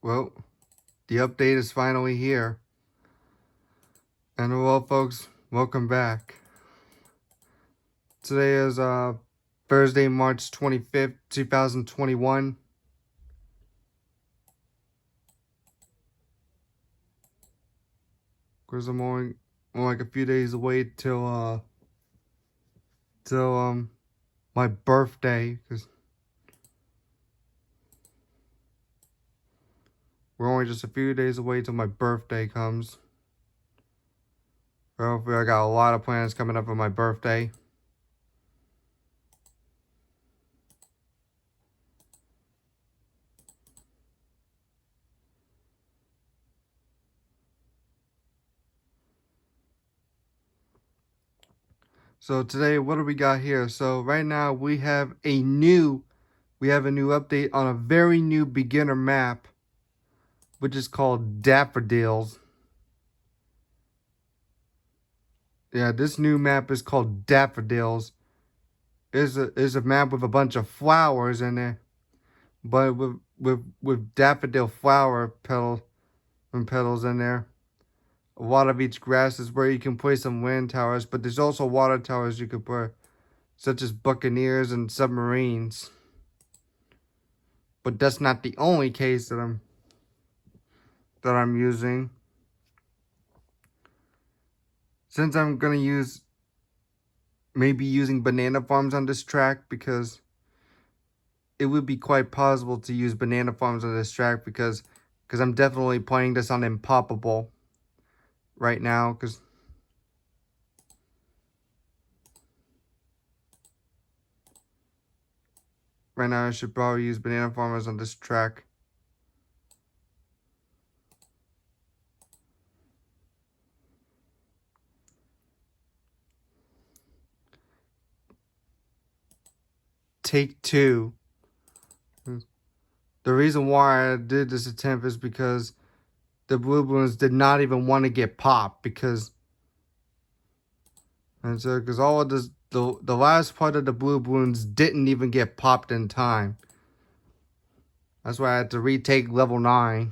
Well, the update is finally here. And well, folks, welcome back. Today is Thursday, March 25th, 2021. Of course, I'm only like a few days away till my birthday, because we're only just a few days away till my birthday comes. Hopefully, I got a lot of plans coming up for my birthday. So today, what do we got here? So right now we have a new update on a very new beginner map, which is called Daffodils. Yeah, this new map is called Daffodils. Is a map with a bunch of flowers in it, but with daffodil flower petals in there. A lot of each grass is where you can place some land towers, but there's also water towers you could put, such as buccaneers and submarines. But that's not the only case that I'm using. Since I'm gonna maybe using banana farms on this track, because it would be quite possible to use banana farms on this track because I'm definitely playing this on Impoppable right now, because right now I should probably use banana farmers on this track. Take 2. The reason why I did this attempt is because the blue balloons did not even want to get popped, because all of this, the last part of the blue balloons didn't even get popped in time. That's why I had to retake level 9.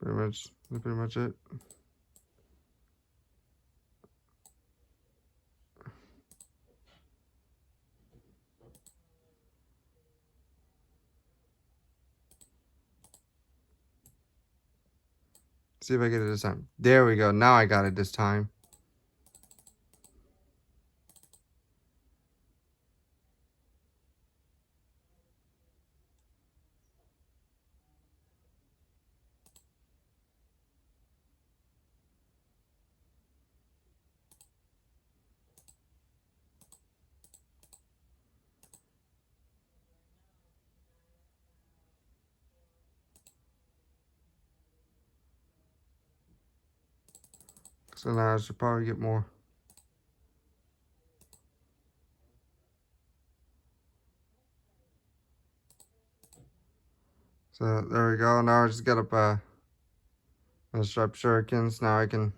That's pretty much it. See if I get it this time. There we go. Now I got it this time. So now I should probably get more. So there we go. Now I just got up a sharp shurikens. Now I can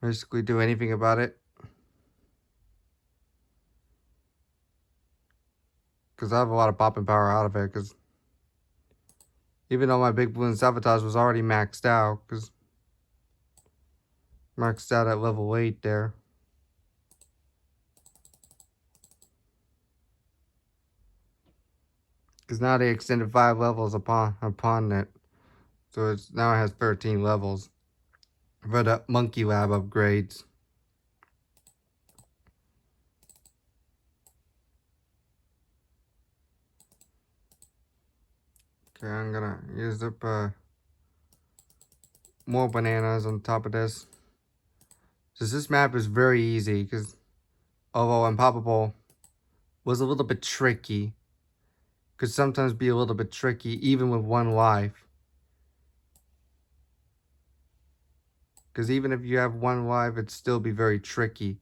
basically do anything about it. Because I have a lot of popping power out of it. Because even though my big balloon sabotage was already maxed out. Because maxed out at level 8 there. Because now they extended 5 levels upon it. So now it has 13 levels for the Monkey Lab upgrades. Okay, I'm gonna use up more bananas on top of this. Because this map is very easy, because although Impoppable was a little bit tricky. Could sometimes be a little bit tricky even with one life. Because even if you have one life, it'd still be very tricky.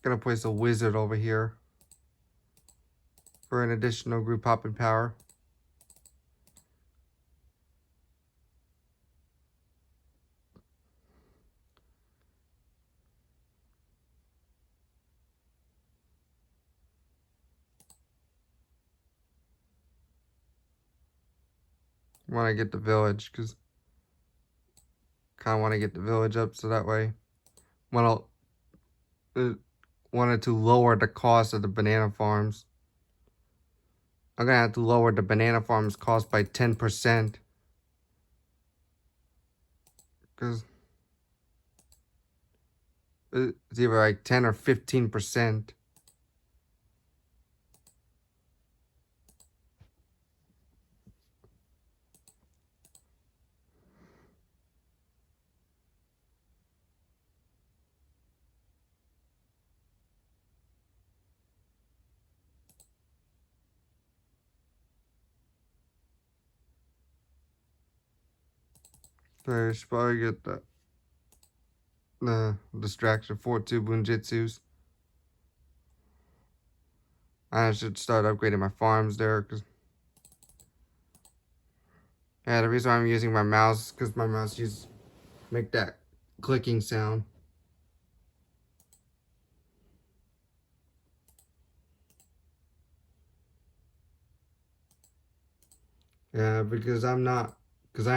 Gonna place a wizard over here for an additional group hopping power. Want to get the village because kind of want to get the village up so that way wanted to lower the cost of the banana farms. I'm gonna have to lower the banana farms cost by 10% because it's either like 10 or 15%. So I should probably get the distraction for 2 Bunjitsus. I should start upgrading my farms there because yeah, the reason why I'm using my mouse because my mouse make that clicking sound. Yeah, because I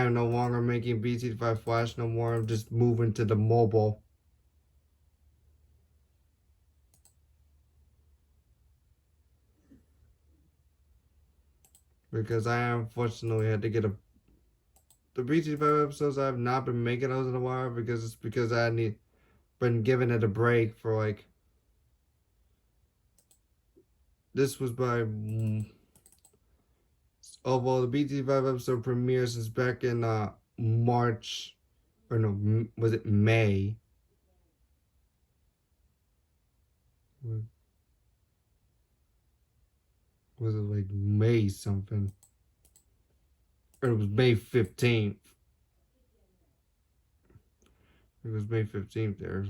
am no longer making BTD5 Flash no more. I'm just moving to the mobile. Because I unfortunately had to get the BTD5 episodes I have not been making those in a while because I been giving it a break for like this was by although the BT5 episode premiered since back in March, or no, was it May? Was it like May something? Or it was May 15th. It was May 15th there.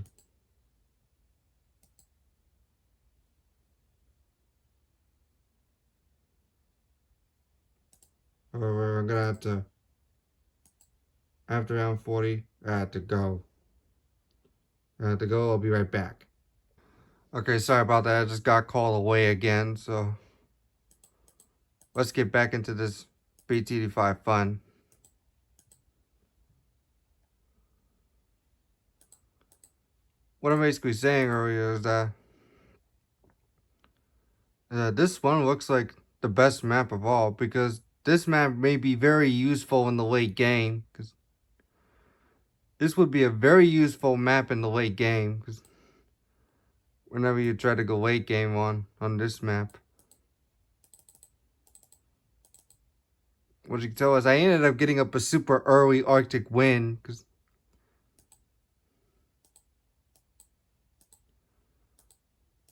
However, I'm gonna have to, after round 40, I have to go. I'll be right back. Okay, sorry about that. I just got called away again, so let's get back into this BTD5 fun. What I'm basically saying earlier is that this one looks like the best map of all because this map may be very useful in the late game because this would be a very useful map in the late game because whenever you try to go late game on this map. What you can tell is I ended up getting up a super early Arctic wind because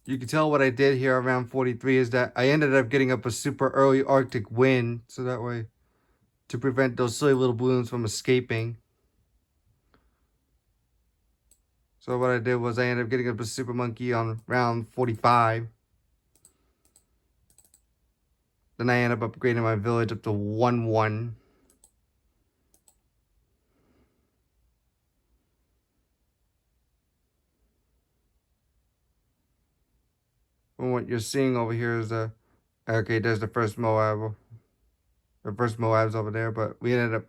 you can tell what I did here around 43 is that I ended up getting up a super early Arctic wind so that way to prevent those silly little balloons from escaping. So what I did was I ended up getting up a super monkey on round 45. Then I ended up upgrading my village up to 1-1. And what you're seeing over here is okay, there's the first Moab. The first Moab's over there, but we ended up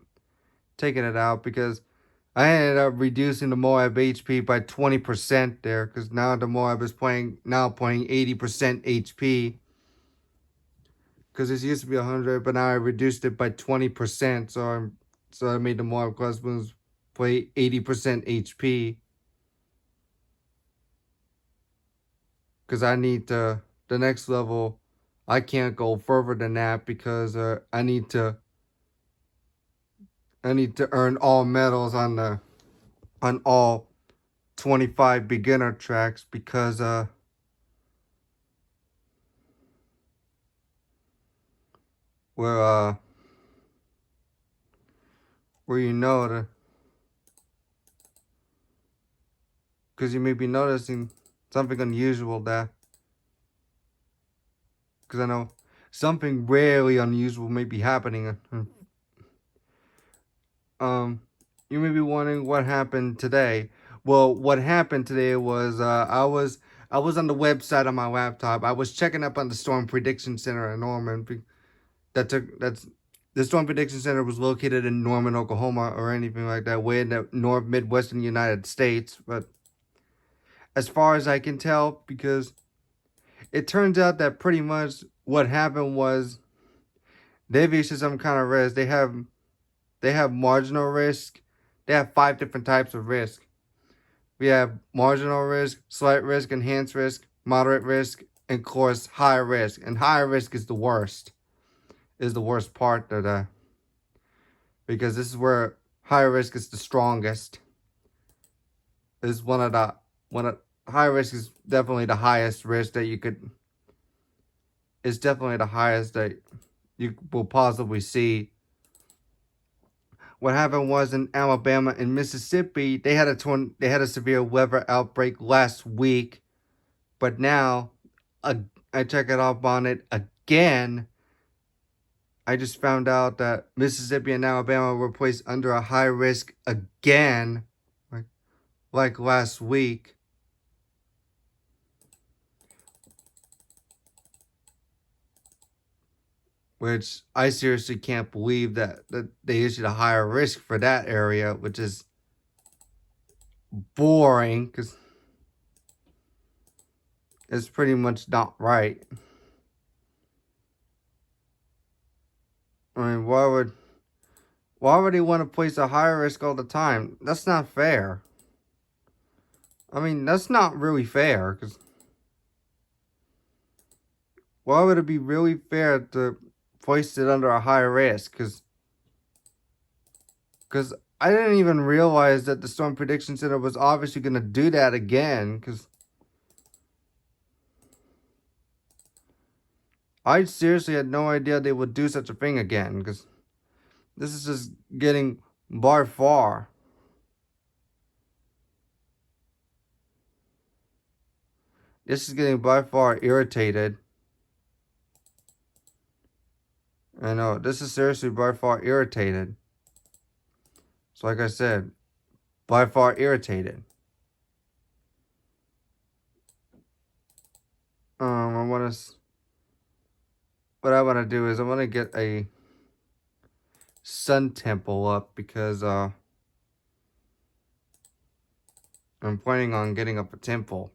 taking it out because I ended up reducing the Moab HP by 20% there because now the Moab is playing 80% HP. Because it used to be 100, but now I reduced it by 20%. So I made the Moab Crossbones play 80% HP. Because I need the next level. I can't go further than that because I need to I need to earn all medals on all 25 beginner tracks because where where you know the because you may be noticing something unusual there. Because I know something really unusual may be happening. Um, you may be wondering what happened today. Well, what happened today was I was on the website on my laptop. I was checking up on the Storm Prediction Center in Norman. That's the Storm Prediction Center was located in Norman, Oklahoma, or anything like that, way in the North Midwestern United States. But as far as I can tell, because it turns out that pretty much what happened was they've issued some kind of risk. They have marginal risk. They have 5 different types of risk. We have marginal risk, slight risk, enhanced risk, moderate risk, and of course high risk. And high risk is the worst. Is the worst part of the because this is where high risk is the strongest. Is one of high risk is definitely the highest risk that you could. It's definitely the highest that you will possibly see. What happened was in Alabama and Mississippi, they had a severe weather outbreak last week, but now I check it up on it again. I just found out that Mississippi and Alabama were placed under a high risk again, like last week. Which I seriously can't believe that they issued a higher risk for that area, which is boring because it's pretty much not right. I mean, why would he want to place a higher risk all the time? That's not fair. I mean, that's not really fair because why would it be really fair to place it under a higher risk? Because I didn't even realize that the Storm Prediction Center was obviously going to do that again. Because I seriously had no idea they would do such a thing again. Because this is just getting by far. This is getting by far irritated. I know, this is seriously by far irritated. So like I said, by far irritated. What I want to do is I want to get a sun temple up because I'm planning on getting up a temple.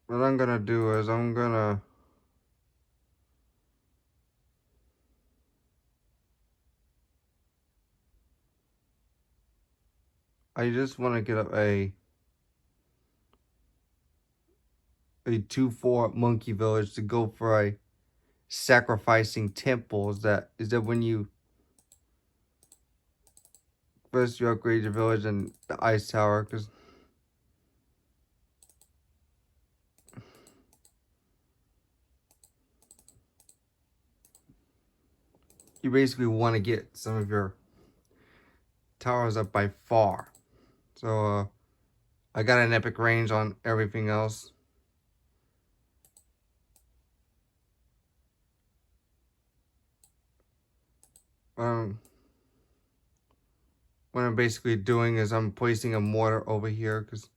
What I'm gonna do is I just want to get up a 2-4 monkey village to go for a sacrificing temples. That is that when you first you upgrade your village and the ice tower, because you basically want to get some of your towers up by far. So I got an epic range on everything else. What I'm basically doing is I'm placing a mortar over here because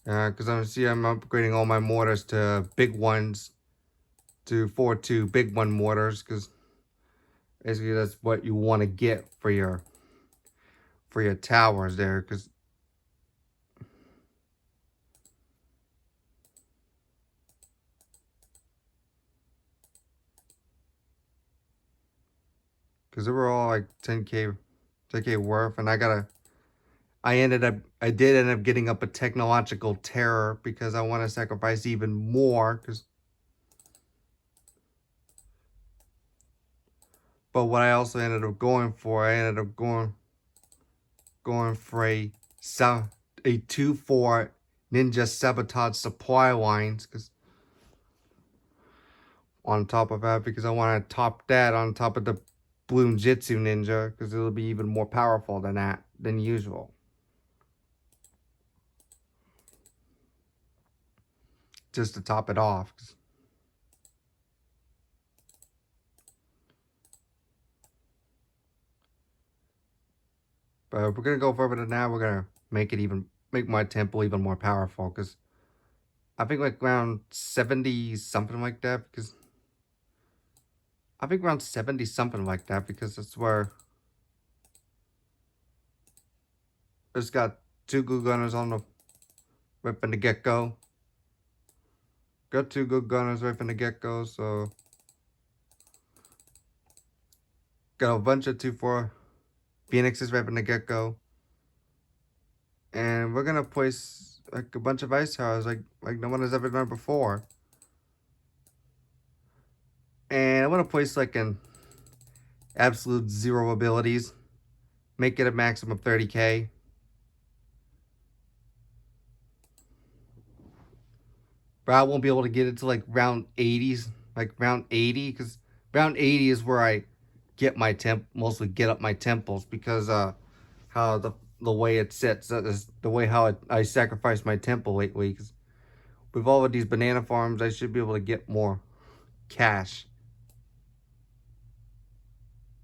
I'm upgrading all my mortars to big ones, to 4-2 big one mortars, because basically that's what you want to get for your towers there, because Because they were all like 10K worth, and I did end up getting up a technological terror because I want to sacrifice even more. But what I also ended up going for, I ended up going for a 2-4 Ninja Sabotage supply lines, because on top of that, because I want to top that on top of the Bloon Jitsu Ninja, because it'll be even more powerful than usual. Just to top it off. But if we're gonna go further than that, we're gonna make my temple even more powerful, because I think like around 70 something like that, because I think around 70 something like that, because that's where it's got 2 good gunners on the right from the get-go. Got 2 good gunners right from the get-go, so got a bunch of 2-4 Phoenixes right from the get-go. And we're gonna place like a bunch of ice towers like no one has ever done before. And I'm gonna place like an absolute 0 abilities. Make it a maximum of 30k. But I won't be able to get it to like round 80s, like round 80, because round 80 is where I get my mostly get up my temples, because how the way it sits, that is the way how I sacrifice my temple lately. Because with all of these banana farms, I should be able to get more cash.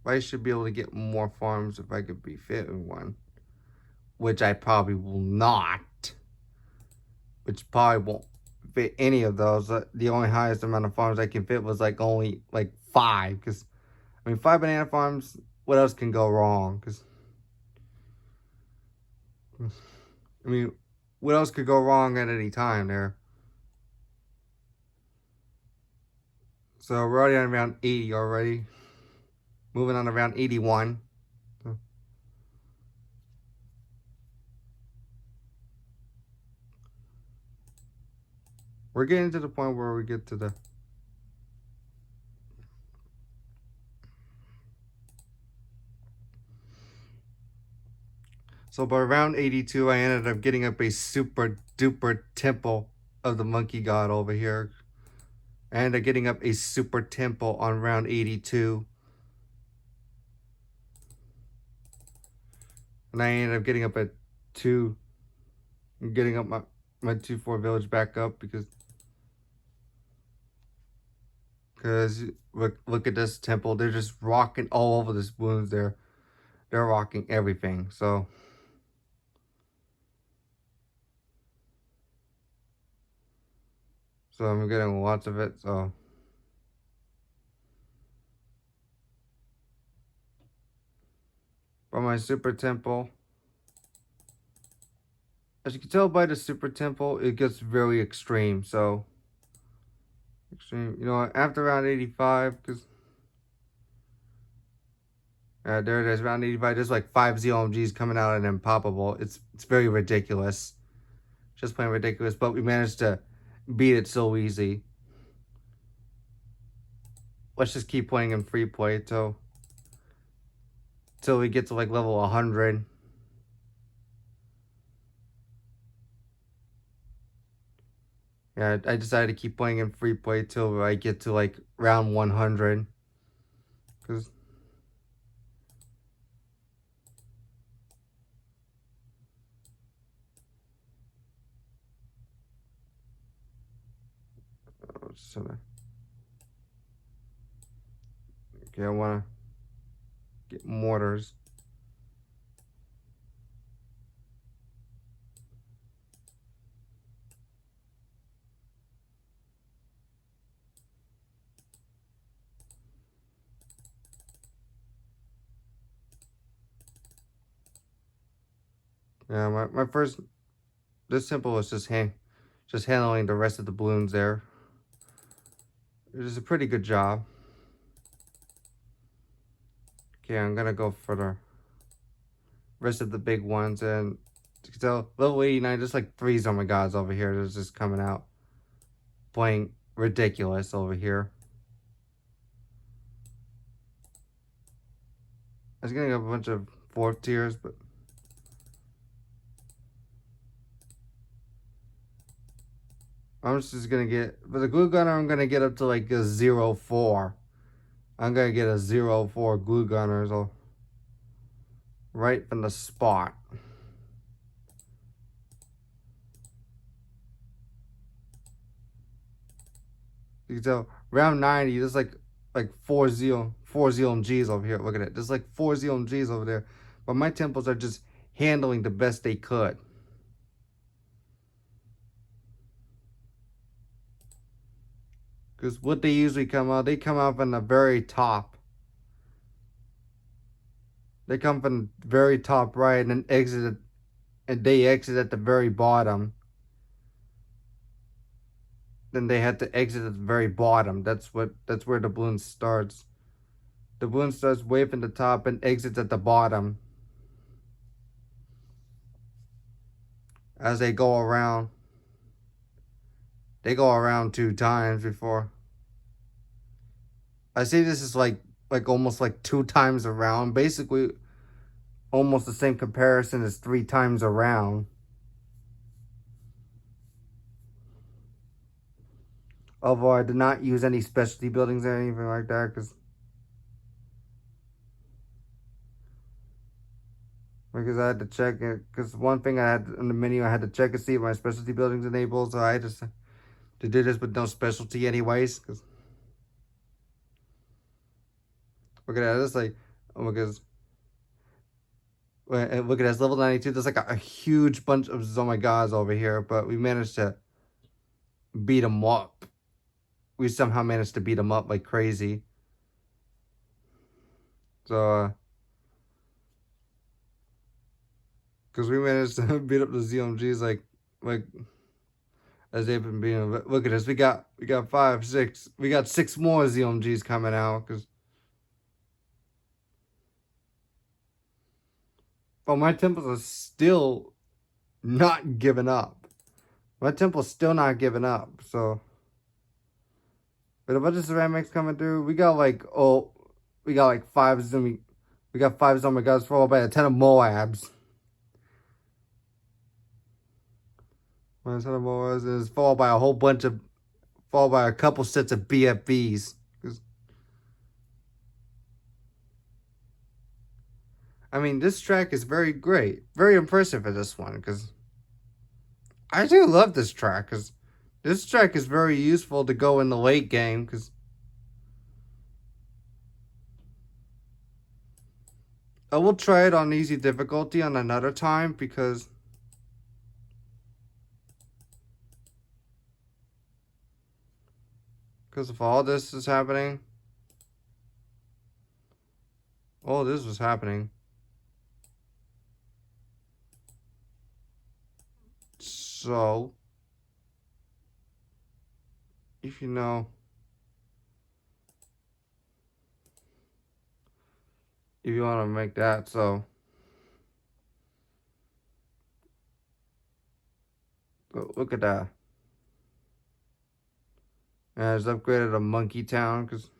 I should be able to get more farms if I could be fit in one, which I probably will not. Which probably won't fit any of those. The only highest amount of farms I can fit was like only like 5. Because I mean, 5 banana farms. What else can go wrong? Because I mean, what else could go wrong at any time there? So we're already on round 80 already. Moving on to round 81. So we're getting to the point where we get to the So by round 82, I ended up getting up a super duper temple of the monkey god over here. I ended up getting up a super temple on round 82. And I ended up getting up at 2. Getting up my 2-4 village back up, because look at this temple. They're just rocking all over this wounds there. They're rocking everything. So I'm getting lots of it. So by my super temple, as you can tell by the super temple, it gets very extreme. So extreme, you know, after round 85, because there it is, round 85. There's like 5 ZOMGs coming out and Impoppable. It's very ridiculous, just plain ridiculous. But we managed to beat it so easy. Let's just keep playing in free play till we get to like level 100. Yeah, I decided to keep playing in free play till I get to like round 100. Because okay, I want to get mortars. Yeah, my first, this temple was just handling the rest of the balloons there. It was a pretty good job. Okay, I'm gonna go for the rest of the big ones. And so level 89, just like 3 oh my gods over here. That's just coming out. Playing ridiculous over here. I was getting a bunch of 4th tiers, but I'm just gonna get, for the glue gunner, I'm gonna get up to like a 0-4. I'm gonna get a 0-4 glue gunner, so right from the spot. You can tell round 90, there's like 4 ZMGs over here. Look at it. There's like 4 ZMGs over there. But my temples are just handling the best they could. Because what they usually come out, they come out from the very top. They come from the very top right and then exit, and they exit at the very bottom. Then they had to exit at the very bottom. That's where the balloon starts. The balloon starts way from the top and exits at the bottom. As they go around. They go around 2 times before. I say this is like almost like 2 times around. Basically almost the same comparison as 3 times around. Although I did not use any specialty buildings or anything like that, because I had to check it. Because one thing I had in the menu, I had to check and see if my specialty buildings enabled. So I just to do this with no specialty anyways. Cause look at that, that's like, oh my goodness. Look at this, level 92. There's like a huge bunch of oh my gods over here, but we managed to beat them up. We somehow managed to beat them up like crazy. So, because we managed to beat up the ZMGs like as they've been beating. Look at this, we got 5, 6. We got 6 more ZMGs coming out. Because, but my temples are still not giving up. My temple's still not giving up. So, with a bunch of ceramics coming through, we got like 5 we got 5 oh my gods followed by a 10 of Moabs. My 10 of Moabs is followed by a couple sets of BFVs. I mean, this track is very great, very impressive for this one, because I do love this track, because this track is very useful to go in the late game, because I will try it on easy difficulty on another time, because of all this is happening. All this was happening. So, if you know, if you want to make that, so look at that. And I just upgraded a Monkey Town, because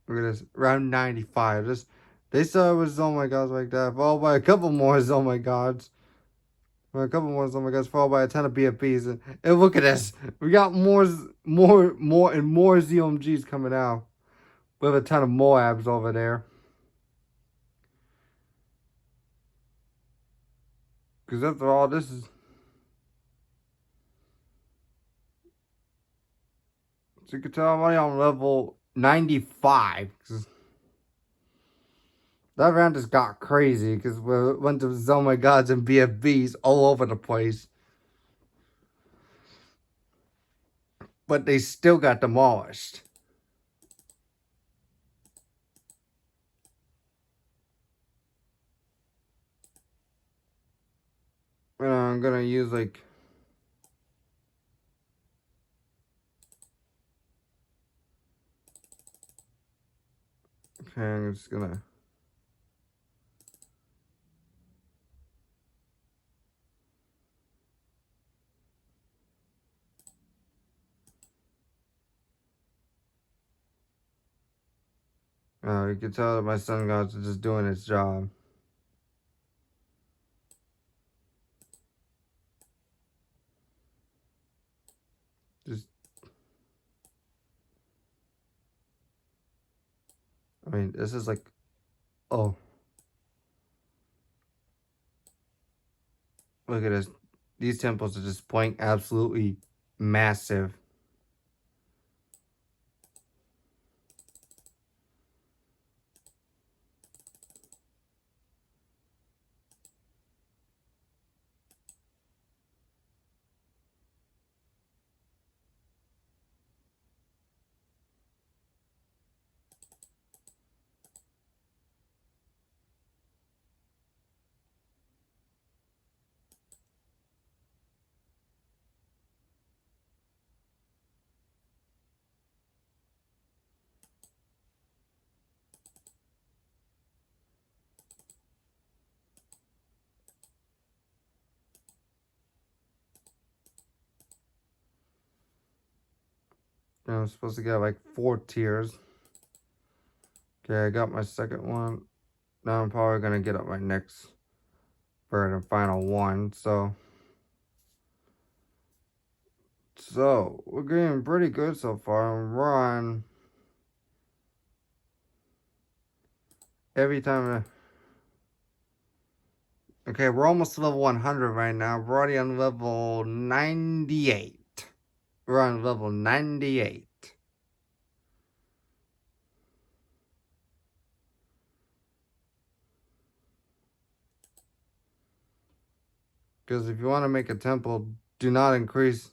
look at this, round 95. They saw it was oh my gods like that, followed by a couple more oh my gods. A couple more oh my gods, followed by a ton of BFPs. And look at this. We got more and more ZMGs coming out. We have a ton of Moabs over there. Because after all, this is So you can tell I'm already on level 95. That round just got crazy because we went to Oh My Gods and BFBs all over the place. But they still got demolished. And I'm gonna use like... Okay, I'm just gonna... you can tell that my sun gods are just doing its job. Just... I mean, this is like... Oh. Look at this. These temples are just playing absolutely massive. I'm supposed to get like 4 tiers. Okay, I got my second one. Now I'm probably gonna get up my next third and final one. So we're getting pretty good so far. We're on every time. Okay, we're almost to level 100 right now. We're already on level 98. We're on level 98. Because if you want to make a temple, do not increase.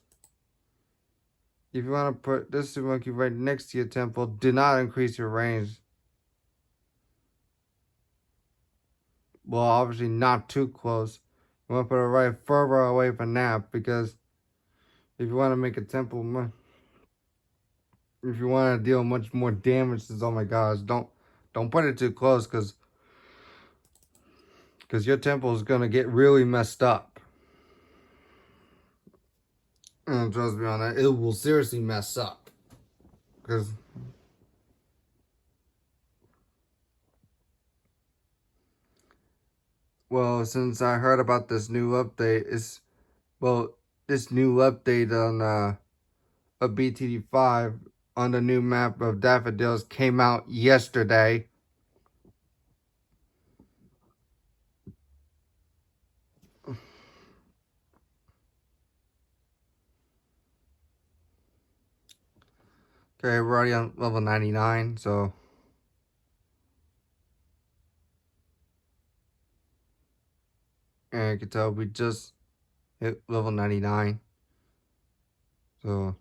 If you want to put this monkey right next to your temple, do not increase your range. Well, obviously not too close. You want to put it right further away from that, because if you want to make a temple, if you want to deal much more damage to Oh My Gods, don't put it too close, because your temple is going to get really messed up. And trust me on that, it will seriously mess up. Because... Well, since I heard about this new update, this new update on a BTD5 on the new map of Daffodils came out yesterday. Okay, we're already on level 99, so... And you can tell we just hit level 99. So...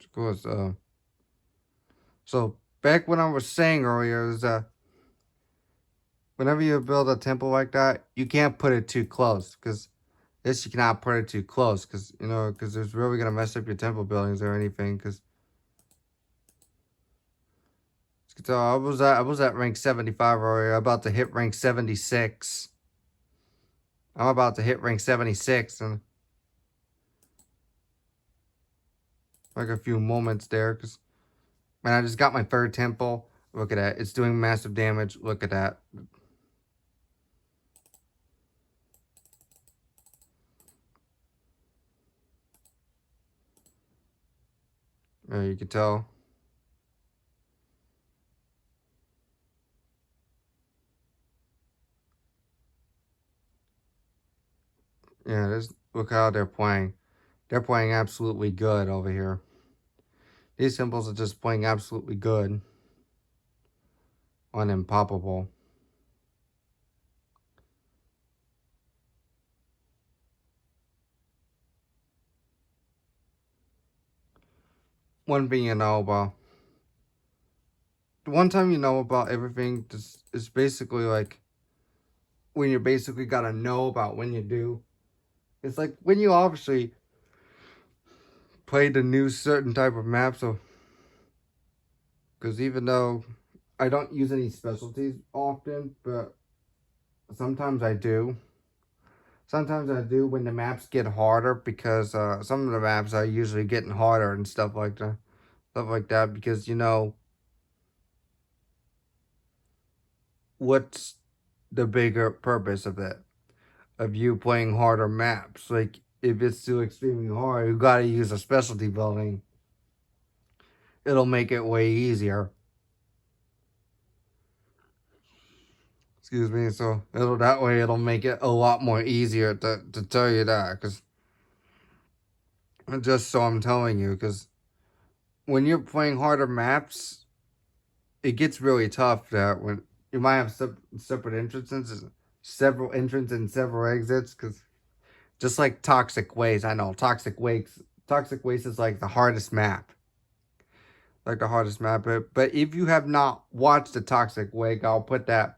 Of course, so back when I was saying earlier is whenever you build a temple like that, you can't put it too close, because this you cannot put it too close, because because it's really gonna mess up your temple buildings or anything. Because so I was at rank 75 earlier, about to hit rank 76. I'm about to hit rank 76 in like a few moments there, because man, I just got my third temple. Look at that, it's doing massive damage. Look at that. Yeah, you can tell. Yeah, look how they're playing. They're playing absolutely good over here. These symbols are just playing absolutely good on Impoppable. One thing you know about, one time you know about everything is basically like when you basically gotta know about when you do. It's like when you obviously play the new certain type of map, so because even though I don't use any specialties often, but sometimes I do. Sometimes I do when the maps get harder because some of the maps are usually getting harder and stuff like that. Stuff like that because you know what's the bigger purpose of it? Of you playing harder maps. Like if it's too extremely hard, you gotta use a specialty building. It'll make it way easier. Excuse me. So that way it'll make it a lot more easier to tell you that because just so I'm telling you because when you're playing harder maps, it gets really tough. That when you might have separate entrances, several entrances and several exits because just like Toxic Waste, I know Toxic Waste is like the hardest map. Like the hardest map. But if you have not watched the Toxic Wake, I'll put that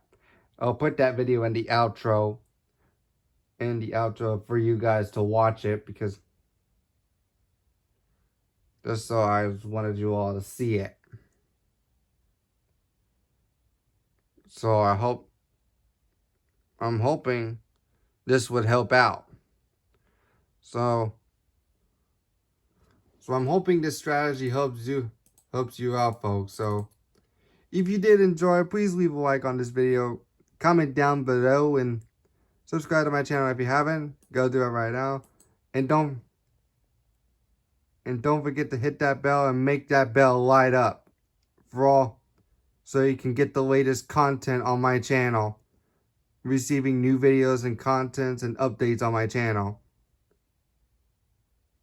video in the outro for you guys to watch it because just so I wanted you all to see it. So I'm hoping this would help out. So I'm hoping this strategy helps you out, folks. So if you did enjoy, please leave a like on this video, comment down below, and subscribe to my channel if you haven't. Go do it right now. And don't forget to hit that bell and make that bell light up for all so you can get the latest content on my channel. Receiving new videos and contents and updates on my channel.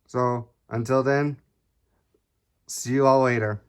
So until then, see you all later.